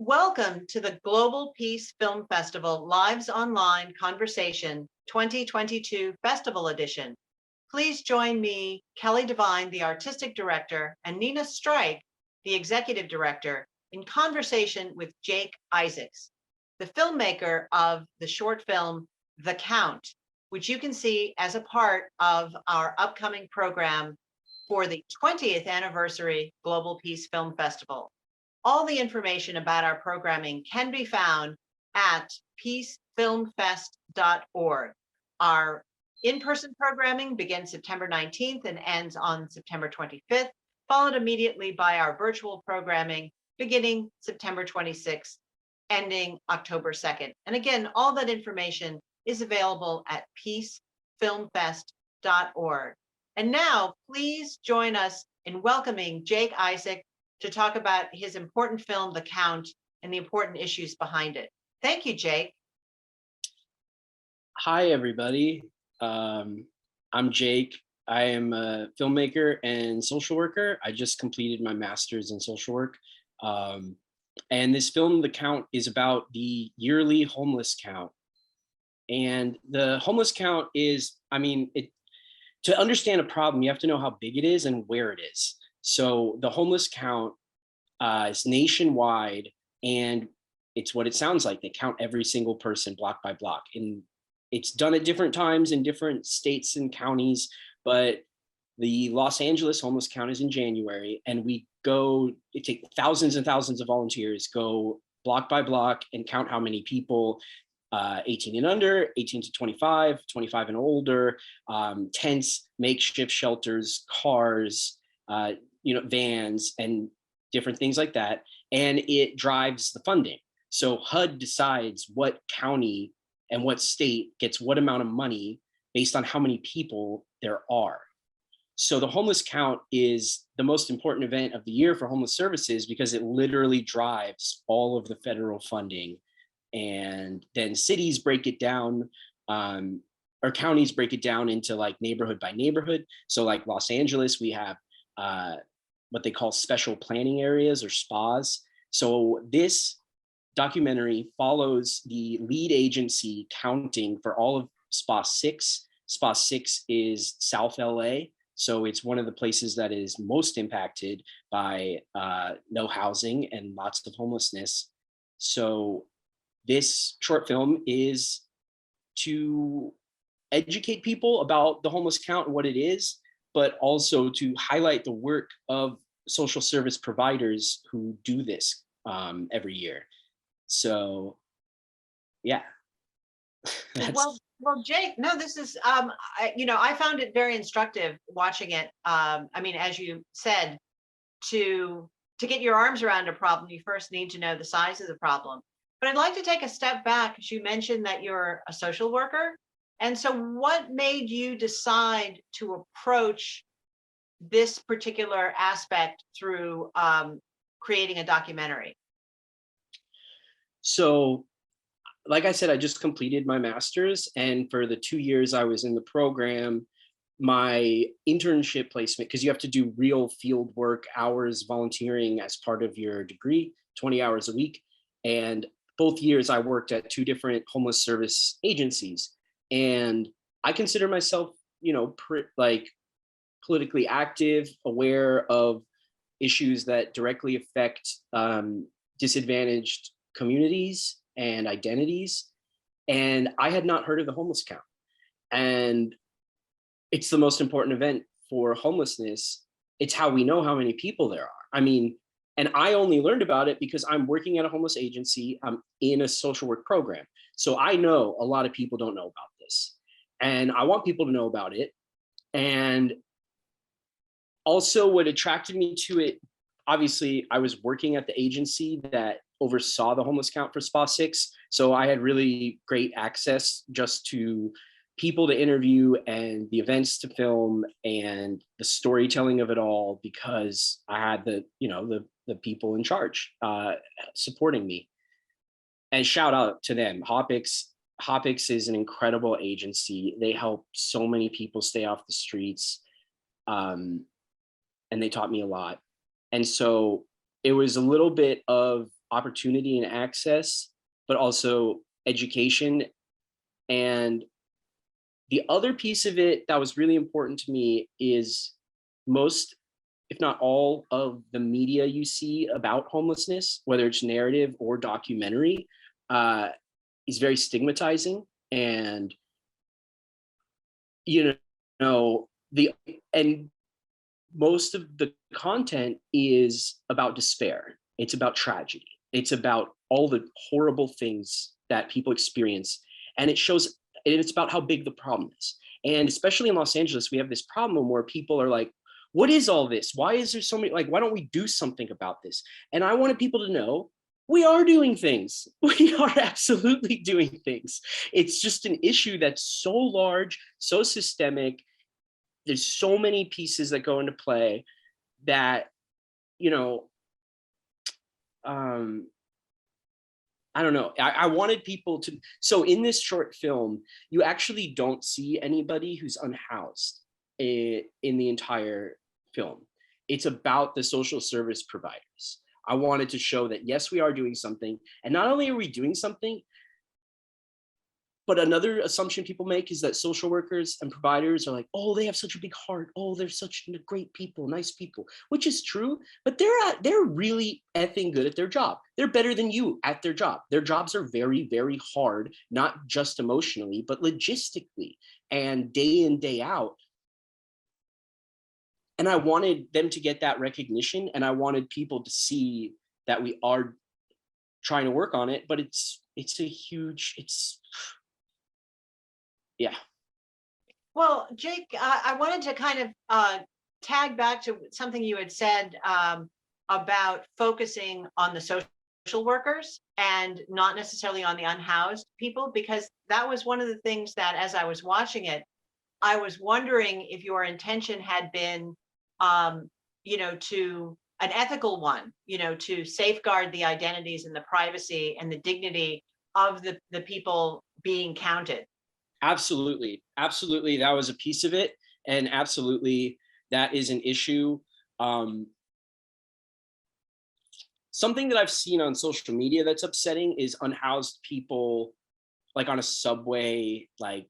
Welcome to the Global Peace Film Festival Lives Online Conversation 2022 Festival Edition. Please join me, Kelly Devine, the Artistic Director, and Nina Strike, the Executive Director, in conversation with Jake Isaacs, the filmmaker of the short film, The Count, which you can see as a part of our upcoming program for the 20th anniversary Global Peace Film Festival. All the information about our programming can be found at peacefilmfest.org. Our in-person programming begins September 19th and ends on September 25th, followed immediately by our virtual programming beginning September 26th, ending October 2nd. And again, all that information is available at peacefilmfest.org. And now, please join us in welcoming Jake Isaac to talk about his important film, The Count, and the important issues behind it. Thank you, Jake. Hi, everybody. I'm Jake. I am a filmmaker and social worker. I just completed my master's in social work. And this film, The Count, is about the yearly homeless count. And the homeless count is, to understand a problem, you have to know how big it is and where it is. So the homeless count is nationwide, and it's what it sounds like. They count every single person block by block. And it's done at different times in different states and counties, but the Los Angeles homeless count is in January, and it takes thousands and thousands of volunteers, go block by block and count how many people 18 and under, 18 to 25, 25 and older, tents, makeshift shelters, cars, vans, and different things like that. And it drives the funding. So HUD decides what county and what state gets what amount of money based on how many people there are. So the homeless count is the most important event of the year for homeless services because it literally drives all of the federal funding. And then cities break it down, or counties break it down into like neighborhood by neighborhood. So like Los Angeles, we have what they call special planning areas or SPAs. So this documentary follows the lead agency counting for all of SPA 6. SPA 6 is South LA. So it's one of the places that is most impacted by no housing and lots of homelessness. So this short film is to educate people about the homeless count and what it is, but also to highlight the work of social service providers who do this every year. So, yeah. Well, Jake, no, this is, I found it very instructive watching it. As you said, to get your arms around a problem, you first need to know the size of the problem. But I'd like to take a step back, because you mentioned that you're a social worker. And so what made you decide to approach this particular aspect through creating a documentary? So, like I said, I just completed my master's, and for the 2 years I was in the program, my internship placement, because you have to do real field work hours volunteering as part of your degree, 20 hours a week. And both years I worked at 2 different homeless service agencies. And I consider myself, politically active, aware of issues that directly affect disadvantaged communities and identities. And I had not heard of the homeless count. And it's the most important event for homelessness. It's how we know how many people there are. And I only learned about it because I'm working at a homeless agency. I'm in a social work program. So I know a lot of people don't know about this. And I want people to know about it. And also what attracted me to it, obviously, I was working at the agency that oversaw the homeless count for SPA 6. So I had really great access just to people to interview and the events to film and the storytelling of it all, because I had the people in charge supporting me. And shout out to them. Hopix is an incredible agency. They help so many people stay off the streets. And they taught me a lot. And so it was a little bit of opportunity and access, but also education. And the other piece of it that was really important to me is most, if not all, of the media you see about homelessness, whether it's narrative or documentary, uh, is very stigmatizing. And you the and most of the content is about despair. It's about tragedy. It's about all the horrible things that people experience. And it's about how big the problem is. And especially in Los Angeles, we have this problem where people are like, what is all this? Why is there so many, like, why don't we do something about this? And I wanted people to know we are doing things. We are absolutely doing things. It's just an issue that's so large, so systemic. There's so many pieces that go into play that, you know, um, I don't know. I wanted people to. So in this short film, you actually don't see anybody who's unhoused in the entire film. It's about the social service providers. I wanted to show that, yes, we are doing something. And not only are we doing something, but another assumption people make is that social workers and providers are like, oh, they have such a big heart. Oh, they're such great people, nice people, which is true. But they're really effing good at their job. They're better than you at their job. Their jobs are very, very hard, not just emotionally, but logistically and day in, day out. And I wanted them to get that recognition, and I wanted people to see that we are trying to work on it. But it's yeah. Well, Jake, I wanted to kind of tag back to something you had said about focusing on the social workers and not necessarily on the unhoused people, because that was one of the things that, as I was watching it, I was wondering if your intention had been, to an ethical one, to safeguard the identities and the privacy and the dignity of the people being counted. Absolutely. Absolutely. That was a piece of it. And absolutely, that is an issue. Um, Something that I've seen on social media that's upsetting is unhoused people, like on a subway, like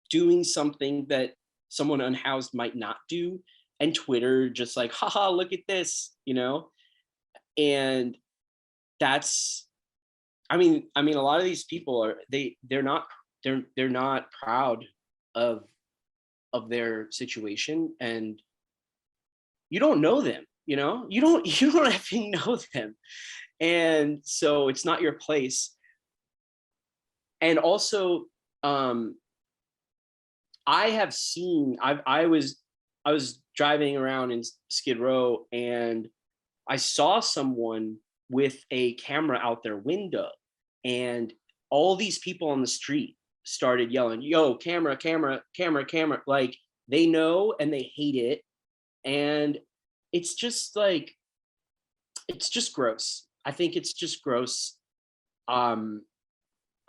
doing something that someone unhoused might not do. And Twitter just like, haha, look at this. And that's, I mean, a lot of these people they're not proud of their situation, and you don't know them, you don't effing know them. And so it's not your place. And also, um I have seen, I was driving around in Skid Row, and I saw someone with a camera out their window, and all these people on the street started yelling, yo, camera, camera, camera, camera. Like, they know and they hate it. And it's just like, it's just gross. I think it's just gross. Um,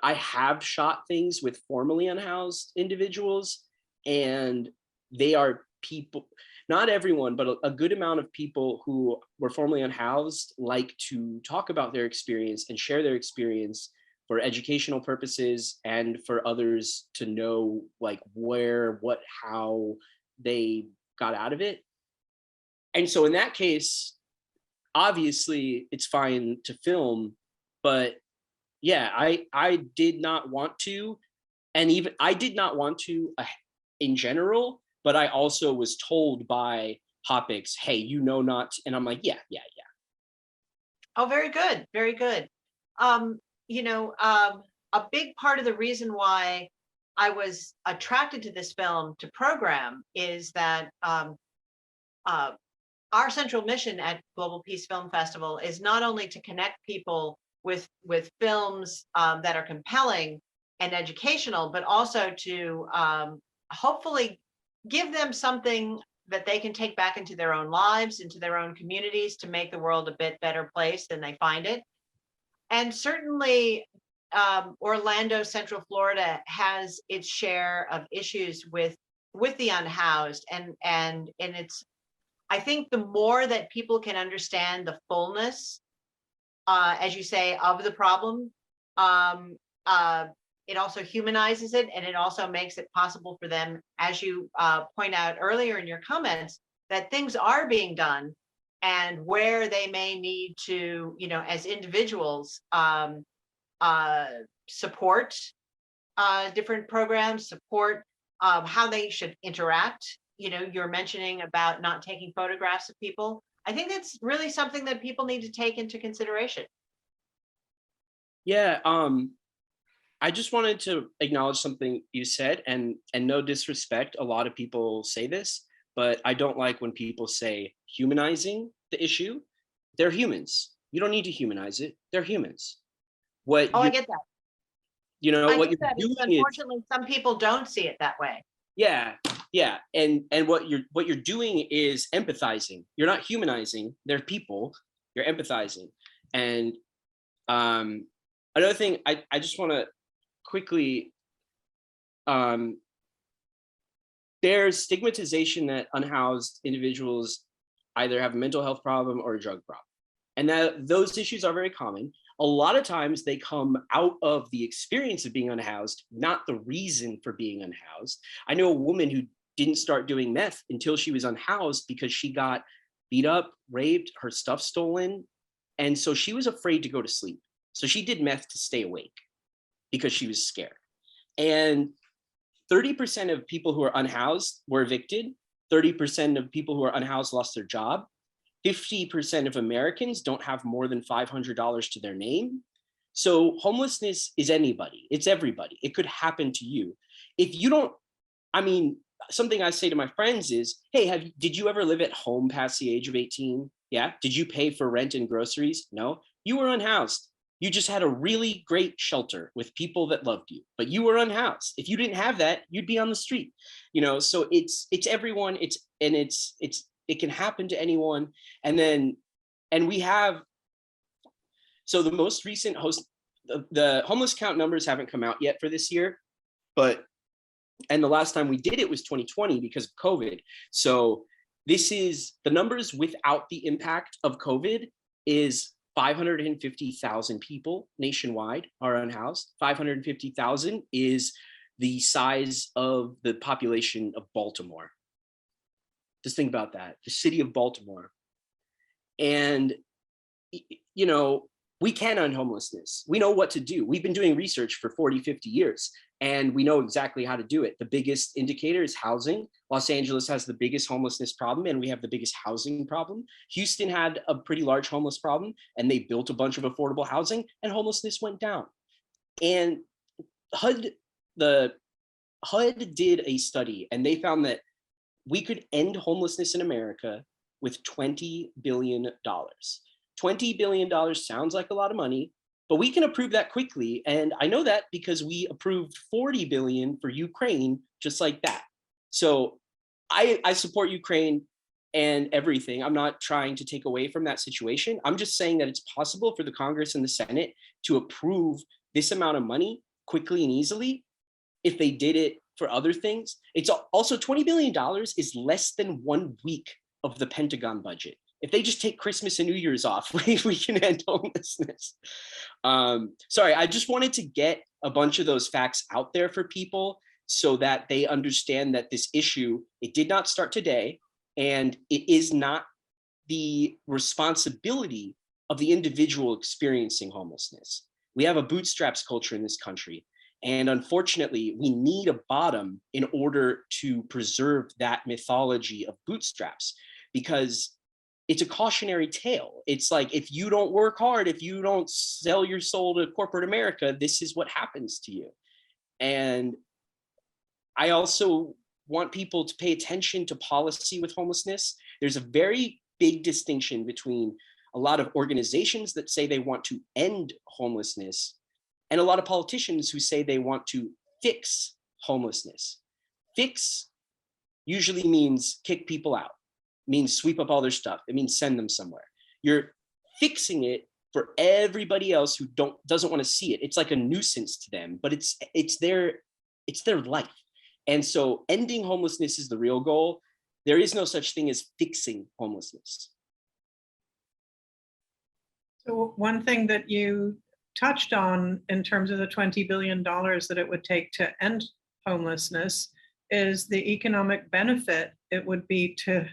I have shot things with formerly unhoused individuals, and they are people, not everyone, but a good amount of people who were formerly unhoused like to talk about their experience and share their experience for educational purposes and for others to know, like, where, what, how they got out of it. And so in that case, obviously it's fine to film, but yeah, I did not want to, and even I did not want to in general, but I also was told by Hopix, hey, not, and I'm like, yeah, yeah, yeah. Oh, very good, very good. Um, a big part of the reason why I was attracted to this film to program is that uh, our central mission at Global Peace Film Festival is not only to connect people with films that are compelling and educational, but also to hopefully give them something that they can take back into their own lives, into their own communities, to make the world a bit better place than they find it. And certainly, Orlando, Central Florida, has its share of issues with the unhoused, and it's, I think the more that people can understand the fullness as you say, of the problem. Um, it also humanizes it, and it also makes it possible for them, as you point out earlier in your comments, that things are being done, and where they may need to, as individuals, uh, support different programs, support how they should interact. You're mentioning about not taking photographs of people. I think that's really something that people need to take into consideration. Yeah, I just wanted to acknowledge something you said, and no disrespect, a lot of people say this, but I don't like when people say humanizing the issue. They're humans. You don't need to humanize it. They're humans. What Oh, I you get that. what Get you're that. It's doing is, unfortunately some people don't see it that way. yeah, yeah, and what you're doing is empathizing. You're not humanizing. They're people. You're empathizing. And um another thing I just want to quickly, um there's stigmatization that unhoused individuals either have a mental health problem or a drug problem, and that those issues are very common. A lot of times they come out of the experience of being unhoused, not the reason for being unhoused. I know a woman who didn't start doing meth until she was unhoused because she got beat up, raped, her stuff stolen, and so she was afraid to go to sleep. So she did meth to stay awake because she was scared. And 30% of people who are unhoused were evicted. 30% of people who are unhoused lost their job. 50% of Americans don't have more than $500 to their name. So homelessness is anybody, it's everybody. It could happen to you. If you don't, I mean, something I say to my friends is, hey, did you ever live at home past the age of 18? Yeah. Did you pay for rent and groceries? No. You were unhoused. You just had a really great shelter with people that loved you, but you were unhoused. If you didn't have that, you'd be on the street. So it's everyone. It can happen to anyone. And we have, so the most recent the homeless count numbers haven't come out yet for this year, and the last time we did it was 2020 because of COVID. So this is the numbers without the impact of COVID is 550,000 people nationwide are unhoused. 550,000 is the size of the population of Baltimore. Just think about that, the city of Baltimore. And, we can end homelessness. We know what to do. We've been doing research for 40, 50 years, and we know exactly how to do it. The biggest indicator is housing. Los Angeles has the biggest homelessness problem, and we have the biggest housing problem. Houston had a pretty large homeless problem, and they built a bunch of affordable housing, and homelessness went down. And HUD, the HUD did a study, and they found that we could end homelessness in America with $20 billion. $20 billion sounds like a lot of money, but we can approve that quickly. And I know that because we approved 40 billion for Ukraine, just like that. So I support Ukraine and everything. I'm not trying to take away from that situation. I'm just saying that it's possible for the Congress and the Senate to approve this amount of money quickly and easily if they did it for other things. It's also $20 billion is less than 1 week of the Pentagon budget. If they just take Christmas and New Year's off, we can end homelessness. Sorry, I just wanted to get a bunch of those facts out there for people so that they understand that this issue, it did not start today, and it is not the responsibility of the individual experiencing homelessness. We have a bootstraps culture in this country. And unfortunately, we need a bottom in order to preserve that mythology of bootstraps, because it's a cautionary tale. It's like, if you don't work hard, if you don't sell your soul to corporate America, this is what happens to you. And I also want people to pay attention to policy with homelessness. There's a very big distinction between a lot of organizations that say they want to end homelessness and a lot of politicians who say they want to fix homelessness. Fix usually means kick people out, means sweep up all their stuff. It means send them somewhere. You're fixing it for everybody else who doesn't want to see it. It's like a nuisance to them, but it's their life. And so ending homelessness is the real goal. There is no such thing as fixing homelessness. So one thing that you touched on in terms of the $20 billion that it would take to end homelessness is the economic benefit it would be to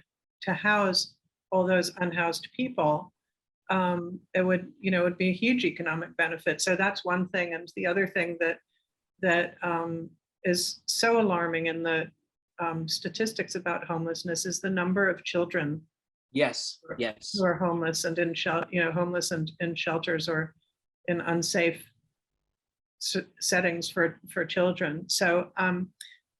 house all those unhoused people. It would, it'd be a huge economic benefit. So that's one thing. And the other thing that is so alarming in the statistics about homelessness is the number of children Yes, who yes. are homeless and homeless and in shelters or in unsafe settings for children. So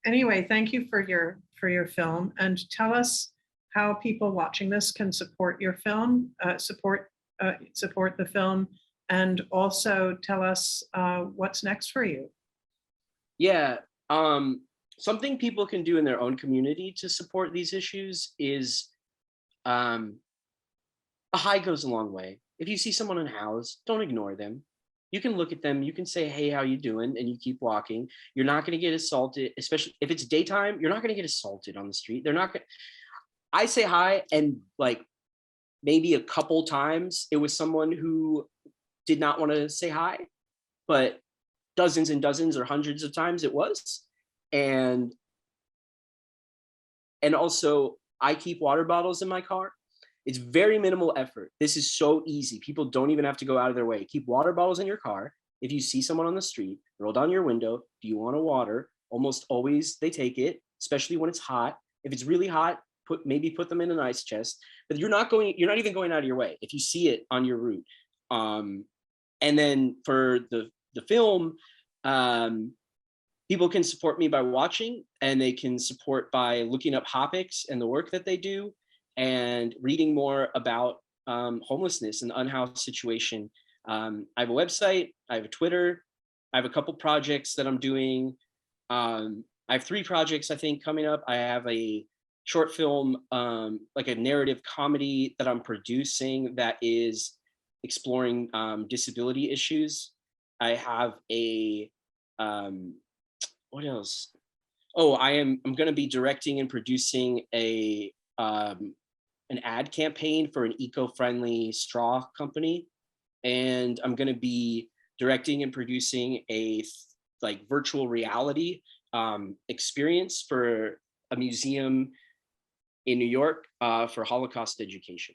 anyway, thank you for your film, and tell us how people watching this can support your film, support the film, and also tell us what's next for you. Yeah. Something people can do in their own community to support these issues is a hi goes a long way. If you see someone unhoused, don't ignore them. You can look at them, you can say, hey, how you doing? And you keep walking. You're not going to get assaulted, especially if it's daytime. You're not going to get assaulted on the street. They're not going I say hi, and like maybe a couple times it was someone who did not want to say hi, but dozens and dozens or hundreds of times it was. And also I keep water bottles in my car. It's very minimal effort. This is so easy. People don't even have to go out of their way. Keep water bottles in your car. If you see someone on the street, roll down your window. Do you want a water? Almost always they take it, especially when it's hot. If it's really hot, maybe put them in an ice chest. But you're not even going out of your way if you see it on your route. And then for the film, people can support me by watching, and they can support by looking up topics and the work that they do, and reading more about homelessness and the unhoused situation. I have a website, I have a Twitter, I have a couple projects that I'm doing. I have 3 projects, I think, coming up. I have a short film, like a narrative comedy that I'm producing that is exploring disability issues. I have a, what else? Oh, I'm going to be directing and producing an ad campaign for an eco-friendly straw company, and I'm going to be directing and producing a like virtual reality experience for a museum in New York for Holocaust education.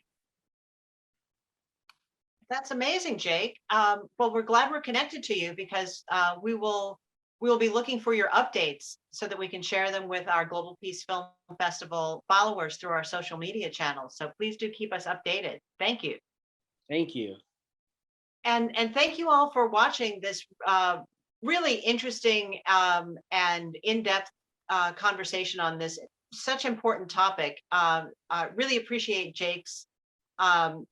That's amazing, Jake. Well, we're glad we're connected to you, because we will be looking for your updates so that we can share them with our Global Peace Film Festival followers through our social media channels. So please do keep us updated. Thank you. Thank you. And thank you all for watching this really interesting and in-depth conversation on this such important topic. I really appreciate Jake's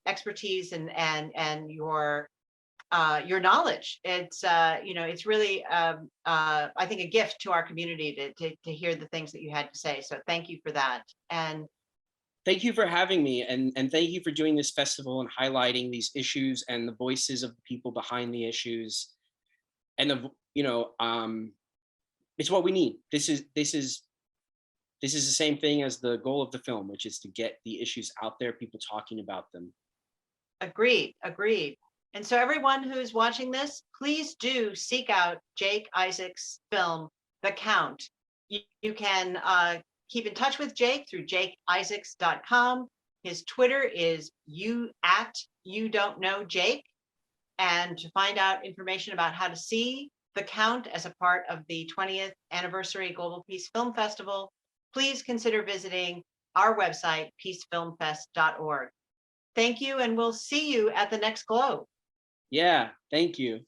expertise and your knowledge. It's it's really I think a gift to our community to hear the things that you had to say. So thank you for that. And thank you for having me, and thank you for doing this festival and highlighting these issues and the voices of the people behind the issues. And it's what we need. This is the same thing as the goal of the film, which is to get the issues out there, people talking about them. agreed. And so everyone who's watching this, please do seek out Jake Isaac's film, The Count. You can keep in touch with Jake through jakeisaacs.com. His Twitter is you don't know Jake. And to find out information about how to see The Count as a part of the 20th anniversary Global Peace Film Festival, please consider visiting our website, peacefilmfest.org. Thank you, and we'll see you at the next Globe. Yeah, thank you.